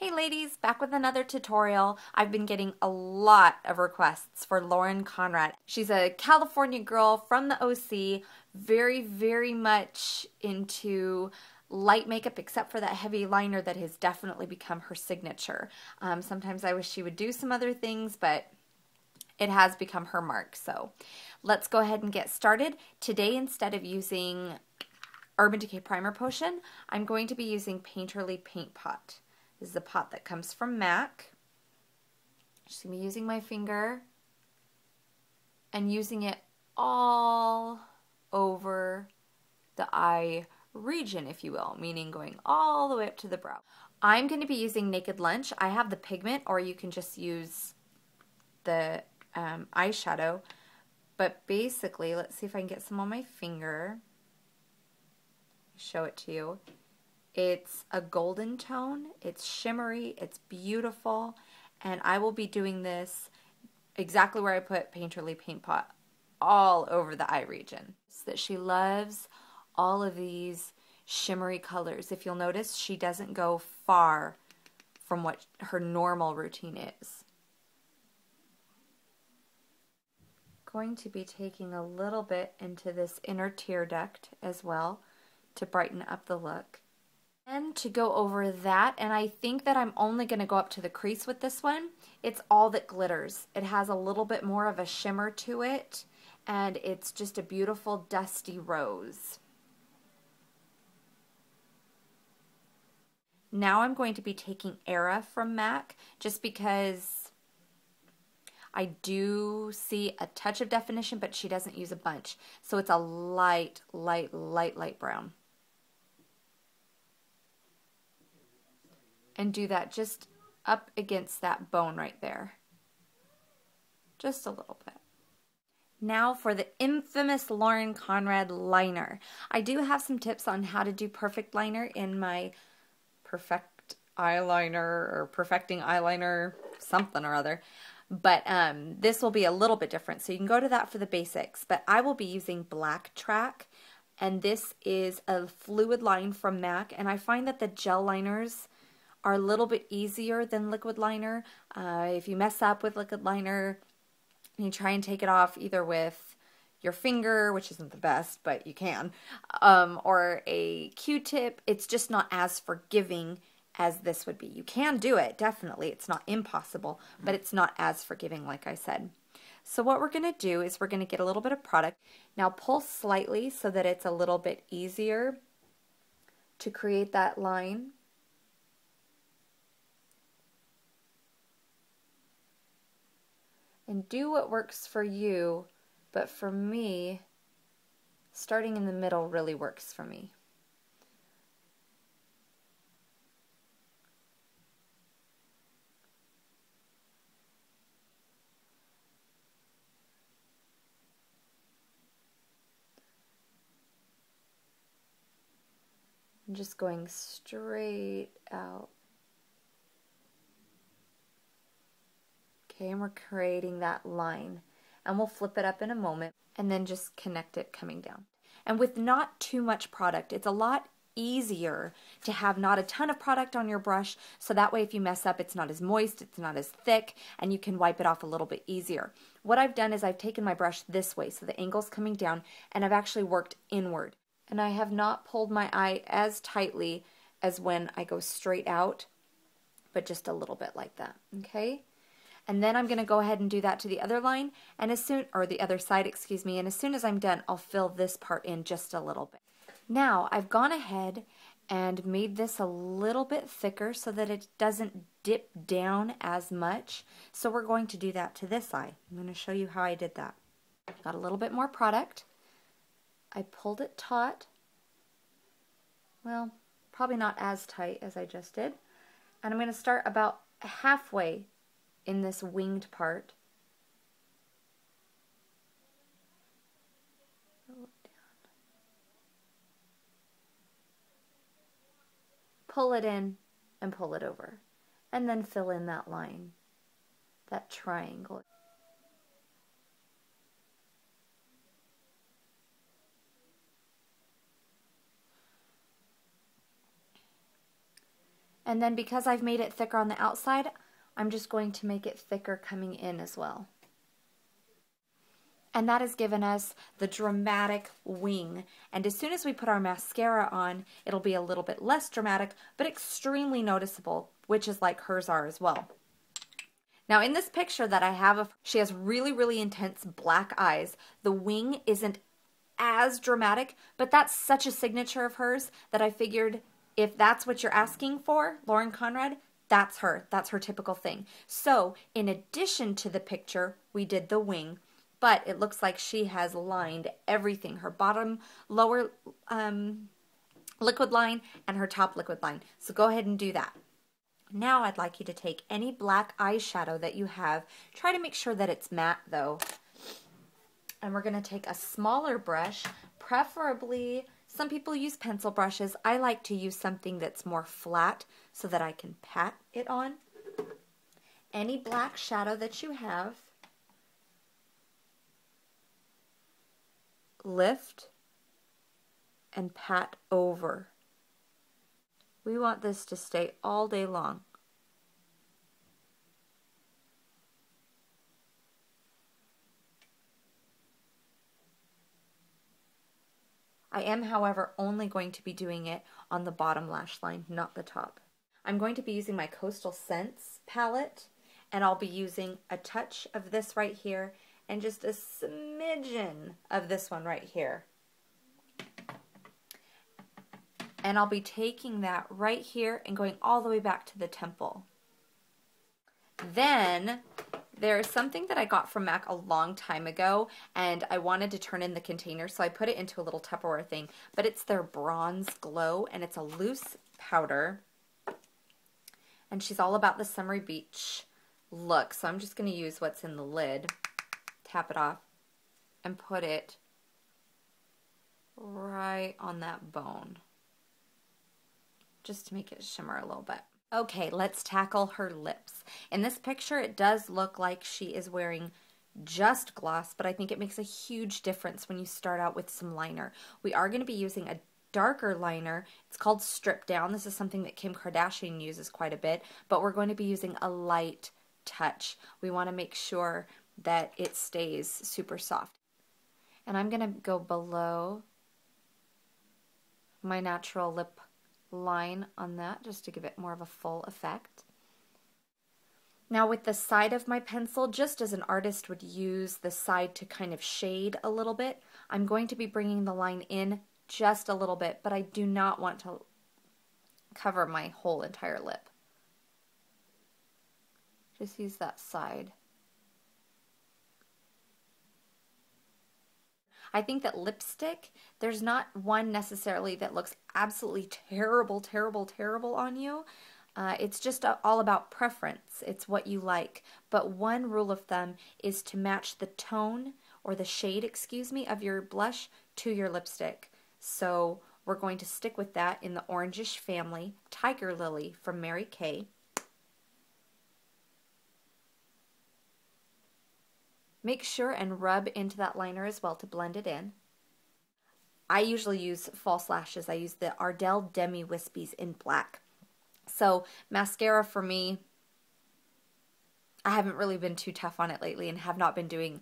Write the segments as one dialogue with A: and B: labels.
A: Hey ladies, back with another tutorial. I've been getting a lot of requests for Lauren Conrad. She's a California girl from the OC, very much into light makeup except for that heavy liner that has definitely become her signature. Sometimes I wish she would do some other things, but it has become her mark. So let's go ahead and get started. Today, instead of using Urban Decay Primer Potion, I'm going to be using Painterly Paint Pot. This is a pot that comes from MAC. Just going to be using my finger and using it all over the eye region, if you will, meaning going all the way up to the brow. I'm going to be using Naked Lunch. I have the pigment, or you can just use the eyeshadow. But basically, let's see if I can get some on my finger. Show it to you. It's a golden tone, it's shimmery, it's beautiful, and I will be doing this exactly where I put Painterly Paint Pot, all over the eye region. So that she loves all of these shimmery colors. If you'll notice, she doesn't go far from what her normal routine is. Going to be taking a little bit into this inner tear duct as well to brighten up the look. And to go over that, and I think that I'm only going to go up to the crease with this one. It's all that glitters. It has a little bit more of a shimmer to it, and it's just a beautiful dusty rose. Now I'm going to be taking Era from MAC, just because I do see a touch of definition, but she doesn't use a bunch. So it's a light brown. And do that just up against that bone right there. Just a little bit. Now for the infamous Lauren Conrad liner. I do have some tips on how to do perfect liner in my perfect eyeliner or perfecting eyeliner something or other. But this will be a little bit different. So you can go to that for the basics. But I will be using Black Track. And this is a fluid line from MAC. And I find that the gel liners are a little bit easier than liquid liner. If you mess up with liquid liner and you try and take it off either with your finger, which isn't the best, but you can, or a Q-tip, it's just not as forgiving as this would be. You can do it, definitely. It's not impossible, but it's not as forgiving, like I said. So what we're going to do is we're going to get a little bit of product. Now pull slightly so that it's a little bit easier to create that line. And do what works for you, but for me, starting in the middle really works for me. I'm just going straight out. Okay, and we're creating that line. And we'll flip it up in a moment and then just connect it coming down. And with not too much product, it's a lot easier to have not a ton of product on your brush, so that way if you mess up, it's not as moist, it's not as thick, and you can wipe it off a little bit easier. What I've done is I've taken my brush this way, so the angle's coming down, and I've actually worked inward. And I have not pulled my eye as tightly as when I go straight out, but just a little bit like that, okay? And then I'm going to go ahead and do that to the other line, and the other side, excuse me, and as soon as I'm done, I'll fill this part in just a little bit. Now, I've gone ahead and made this a little bit thicker so that it doesn't dip down as much. So we're going to do that to this eye. I'm going to show you how I did that. Got a little bit more product. I pulled it taut. Well, probably not as tight as I just did. And I'm going to start about halfway in this winged part. Pull it in and pull it over. And then fill in that line, that triangle. And then because I've made it thicker on the outside, I'm just going to make it thicker coming in as well. And that has given us the dramatic wing. And as soon as we put our mascara on, it'll be a little bit less dramatic, but extremely noticeable, which is like hers are as well. Now in this picture that I have of her, she has really, really intense black eyes. The wing isn't as dramatic, but that's such a signature of hers that I figured if that's what you're asking for, Lauren Conrad, that's her. That's her typical thing. So in addition to the picture, we did the wing. But it looks like she has lined everything. Her bottom, lower liquid line and her top liquid line. So go ahead and do that. Now I'd like you to take any black eyeshadow that you have. Try to make sure that it's matte though. And we're going to take a smaller brush, preferably, some people use pencil brushes. I like to use something that's more flat so that I can pat it on. Any black shadow that you have. Lift and pat over. We want this to stay all day long. I am, however, only going to be doing it on the bottom lash line, not the top. I'm going to be using my Coastal Scents palette, and I'll be using a touch of this right here and just a smidgen of this one right here. And I'll be taking that right here and going all the way back to the temple. Then there's something that I got from MAC a long time ago, and I wanted to turn in the container, so I put it into a little Tupperware thing. But it's their Bronze Glow, and it's a loose powder. And she's all about the summery beach look, so I'm just going to use what's in the lid. Tap it off and put it right on that bone just to make it shimmer a little bit. Okay, let's tackle her lips. In this picture, it does look like she is wearing just gloss, but I think it makes a huge difference when you start out with some liner. We are going to be using a darker liner. It's called Strip Down. This is something that Kim Kardashian uses quite a bit, but we're going to be using a light touch. We want to make sure that it stays super soft. And I'm going to go below my natural lip line on that just to give it more of a full effect. Now with the side of my pencil, just as an artist would use the side to kind of shade a little bit, I'm going to be bringing the line in just a little bit, but I do not want to cover my whole entire lip. Just use that side. I think that lipstick, there's not one necessarily that looks absolutely terrible, terrible, terrible on you. It's just all about preference. It's what you like. But one rule of thumb is to match the tone, or the shade, excuse me, of your blush to your lipstick. So we're going to stick with that in the Orangish Family Tiger Lily from Mary Kay. Make sure and rub into that liner as well to blend it in. I usually use false lashes. I use the Ardell Demi Wispies in black. So mascara for me, I haven't really been too tough on it lately and have not been doing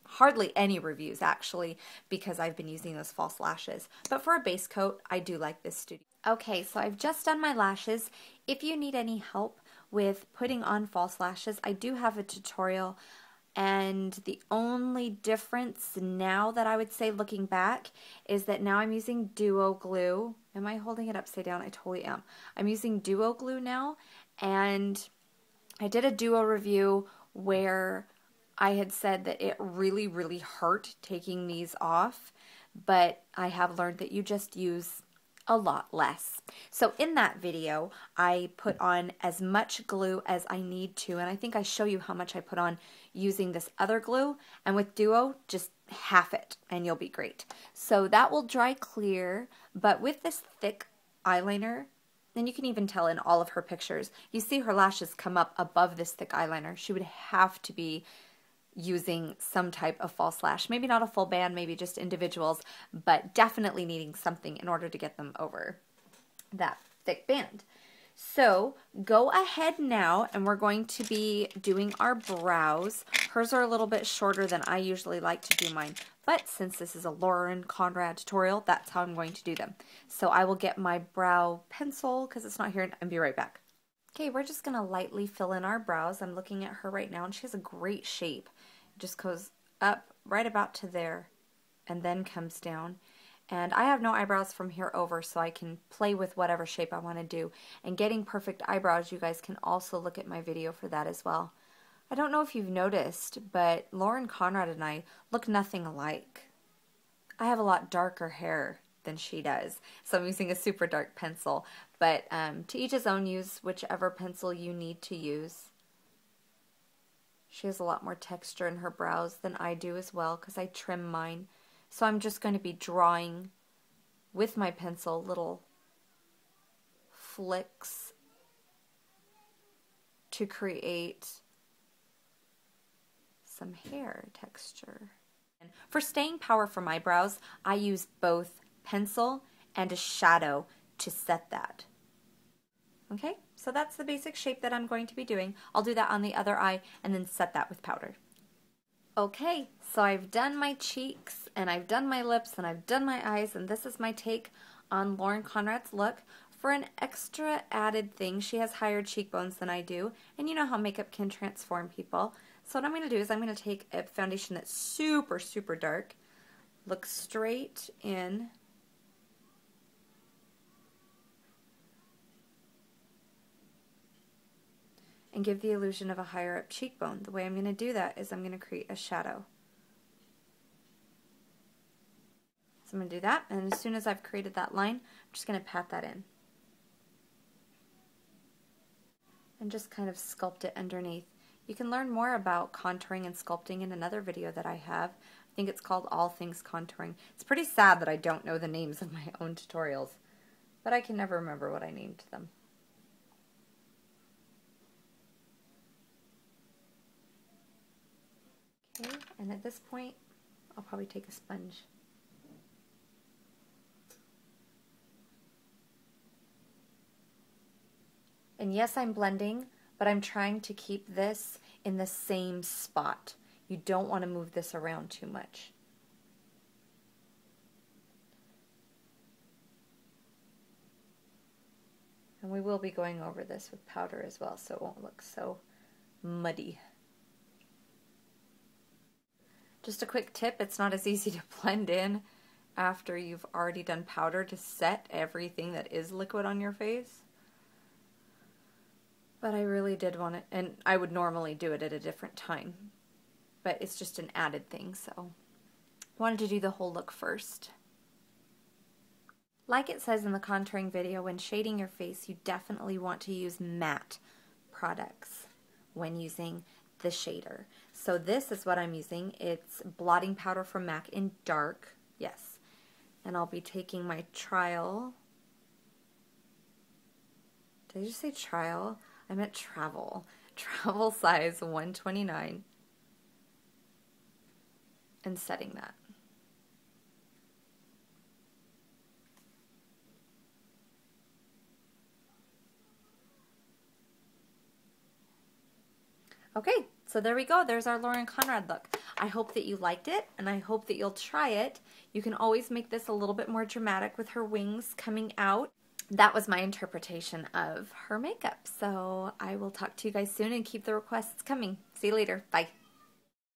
A: hardly any reviews actually because I've been using those false lashes. But for a base coat, I do like this Studio. Okay, so I've just done my lashes. If you need any help with putting on false lashes, I do have a tutorial. And the only difference now that I would say looking back is that now I'm using Duo Glue. Am I holding it upside down? I totally am. I'm using Duo Glue now, and I did a Duo review where I had said that it really, really hurt taking these off, but I have learned that you just use a lot less. So in that video, I put on as much glue as I need to, and I think I show you how much I put on using this other glue, and with Duo, just half it, and you'll be great. So that will dry clear, but with this thick eyeliner, and you can even tell in all of her pictures, you see her lashes come up above this thick eyeliner. She would have to be using some type of false lash. Maybe not a full band, maybe just individuals, but definitely needing something in order to get them over that thick band. So go ahead now, and we're going to be doing our brows. Hers are a little bit shorter than I usually like to do mine, but since this is a Lauren Conrad tutorial, that's how I'm going to do them. So I will get my brow pencil because it's not here, and be right back. Okay, we're just going to lightly fill in our brows. I'm looking at her right now, and she has a great shape. It just goes up right about to there and then comes down. And I have no eyebrows from here over, so I can play with whatever shape I want to do. And getting perfect eyebrows, you guys can also look at my video for that as well. I don't know if you've noticed, but Lauren Conrad and I look nothing alike. I have a lot darker hair than she does, so I'm using a super dark pencil. But to each his own, use whichever pencil you need to use. She has a lot more texture in her brows than I do as well, because I trim mine. So I'm just going to be drawing with my pencil little flicks to create some hair texture. And for staying power for my brows, I use both pencil and a shadow to set that. Okay, so that's the basic shape that I'm going to be doing. I'll do that on the other eye and then set that with powder. Okay, so I've done my cheeks, and I've done my lips, and I've done my eyes, and this is my take on Lauren Conrad's look. For an extra added thing, she has higher cheekbones than I do, and you know how makeup can transform people. So what I'm going to do is I'm going to take a foundation that's super, super dark, look straight in, and give the illusion of a higher up cheekbone. The way I'm going to do that is I'm going to create a shadow. So I'm going to do that, and as soon as I've created that line, I'm just going to pat that in. And just kind of sculpt it underneath. You can learn more about contouring and sculpting in another video that I have. I think it's called All Things Contouring. It's pretty sad that I don't know the names of my own tutorials, but I can never remember what I named them. Okay, and at this point, I'll probably take a sponge. And yes, I'm blending, but I'm trying to keep this in the same spot. You don't want to move this around too much. And we will be going over this with powder as well, so it won't look so muddy. Just a quick tip, it's not as easy to blend in after you've already done powder to set everything that is liquid on your face. But I really did want it, and I would normally do it at a different time, but it's just an added thing, so I wanted to do the whole look first. Like it says in the contouring video, when shading your face, you definitely want to use matte products when using the shader. So this is what I'm using. It's blotting powder from MAC in dark, yes. And I'll be taking my trial. Did I just say trial? I meant travel. Travel size 129. And setting that. Okay, so there we go. There's our Lauren Conrad look. I hope that you liked it, and I hope that you'll try it. You can always make this a little bit more dramatic with her wings coming out. That was my interpretation of her makeup. So I will talk to you guys soon, and keep the requests coming. See you later. Bye.